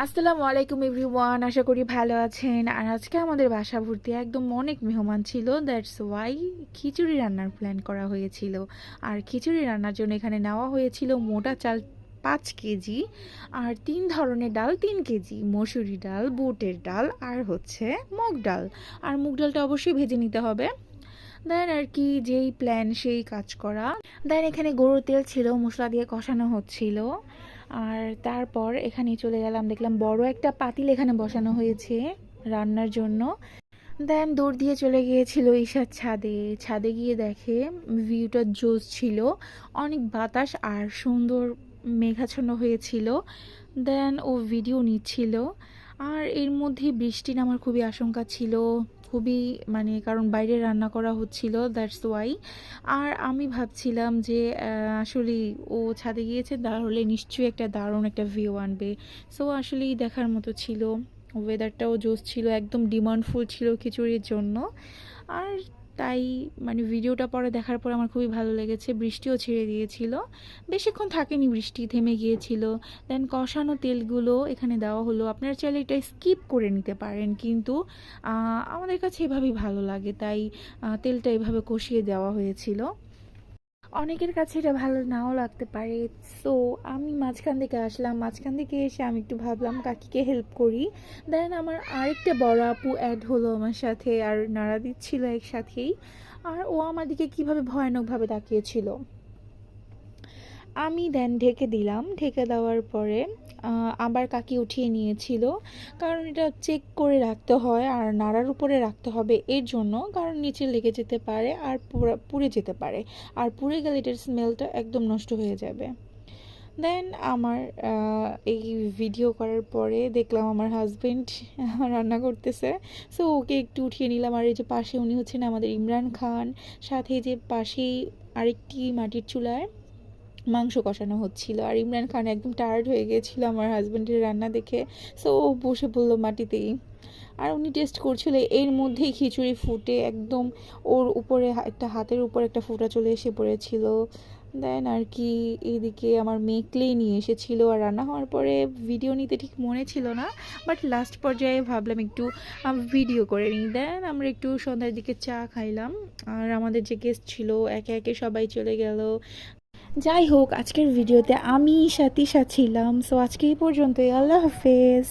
আসসালামু আলাইকুম এভরিওয়ান, আশা করি ভালো আছেন। আর আজকে আমাদের বাসা ভর্তি একদম অনেক মেহমান ছিল, দ্যাটস ওয়াই খিচুড়ি রান্নার প্ল্যান করা হয়েছিল। আর খিচুড়ি রান্নার জন্য এখানে নেওয়া হয়েছিল মোটা চাল 5 কেজি, আর 3 ধরনের ডাল 3 কেজি, মসুরি ডাল, বুটের ডাল, আর হচ্ছে মুগ ডাল। আর মুগ ডালটা অবশ্যই ভেজে নিতে হবে। দেন আর কি, যেই প্ল্যান সেই কাজ করা। দেন এখানে গরুর তেল ছিল, মশলা দিয়ে কষানো হচ্ছিল। আর তারপর এখানে চলে গেলাম, দেখলাম বড় একটা পাতিল এখানে বসানো হয়েছে রান্নার জন্য। দেন দৌড় দিয়ে চলে গিয়েছিল ঈশার ছাদে। ছাদে গিয়ে দেখে ভিউটা জোস ছিল, অনেক বাতাস আর সুন্দর মেঘাচ্ছন্ন হয়েছিল। দেন ও ভিডিও নিচ্ছিল। আর এর মধ্যে বৃষ্টি নামার খুবই আশঙ্কা ছিল, খুবই কারণ বাইরে রান্না করা হচ্ছিল, দ্যাটস ওয়াই। আর আমি ভাবছিলাম যে আসলেই ও ছাদে গিয়েছে, তাহলে নিশ্চয়ই একটা দারুণ একটা ভিউ আনবে। সো আসলেই দেখার মতো ছিল। ওয়েদারটাও জোস ছিল, একদম ডিমান্ডফুল ছিল খিচুড়ির জন্য। আর তাই ভিডিওটা পরে দেখার পর আমার খুবই ভালো লেগেছে। বৃষ্টিও ছেড়ে দিয়েছিল, বেশিক্ষণ থাকেনি, বৃষ্টি থেমে গিয়েছিল। দেন কষানো তেলগুলো এখানে দেওয়া হলো। আপনারা চাইলে এটা স্কিপ করে নিতে পারেন, কিন্তু আমাদের কাছে এভাবেই ভালো লাগে, তাই তেলটা এভাবে কষিয়ে দেওয়া হয়েছিল। অনেকের কাছে এটা ভালো নাও লাগতে পারে। সো আমি মাঝখান থেকে আসলাম, মাঝখান থেকে এসে আমি একটু ভাবলাম কাকিকে হেল্প করি। দেন আমার আরেকটা বড় আপু অ্যাড হলো আমার সাথে, আর নাড়া দিচ্ছিল একসাথেই। আর ও আমার দিকে কীভাবে ভয়ানকভাবে তাকিয়েছিল। আমি দেন ঢেকে দিলাম, ঢেকে দেওয়ার পরে আবার কাকি উঠিয়ে নিয়েছিল। কারণ এটা চেক করে রাখতে হয় আর নাড়ার উপরে রাখতে হবে, এর জন্য, কারণ নিচে লেগে যেতে পারে আর পুড়ে যেতে পারে। আর পুড়ে গেলে এটার স্মেলটা একদম নষ্ট হয়ে যাবে। দেন আমার এই ভিডিও করার পরে দেখলাম আমার হাজব্যান্ড রান্না করতেছে। সো ওকে একটু উঠিয়ে নিলাম। আর এই যে পাশে উনি হচ্ছেন আমাদের ইমরান খান, সাথে যে পাশেই আরেকটি মাটির চুলায় মাংস কষানো হচ্ছিল। আর ইমরান খান একদম টায়ার্ড হয়ে গিয়েছিল আমার হাজব্যান্ডের রান্না দেখে। সো ও বসে পড়লো মাটিতেই, আর উনি টেস্ট করছিল। এর মধ্যেই খিচুড়ি ফুটে একদম ওর উপরে একটা হাতের উপর একটা ফোঁটা চলে এসে পড়েছিল। দেন আর কি, এইদিকে আমার মেয়ে ক্লে নিয়ে এসেছিল। আর রান্না হওয়ার পরে ভিডিও নিতে ঠিক মনে ছিল না, বাট লাস্ট পর্যায়ে ভাবলাম একটু ভিডিও করে নিই। দেন আমরা একটু সন্ধ্যার দিকে চা খাইলাম। আর আমাদের যে গেস্ট ছিল একে একে সবাই চলে গেল। যাই হোক, আজকের ভিডিওতে আমি সাথী ছিলাম। সো আজকে এই পর্যন্তই, আল্লাহ হাফেজ।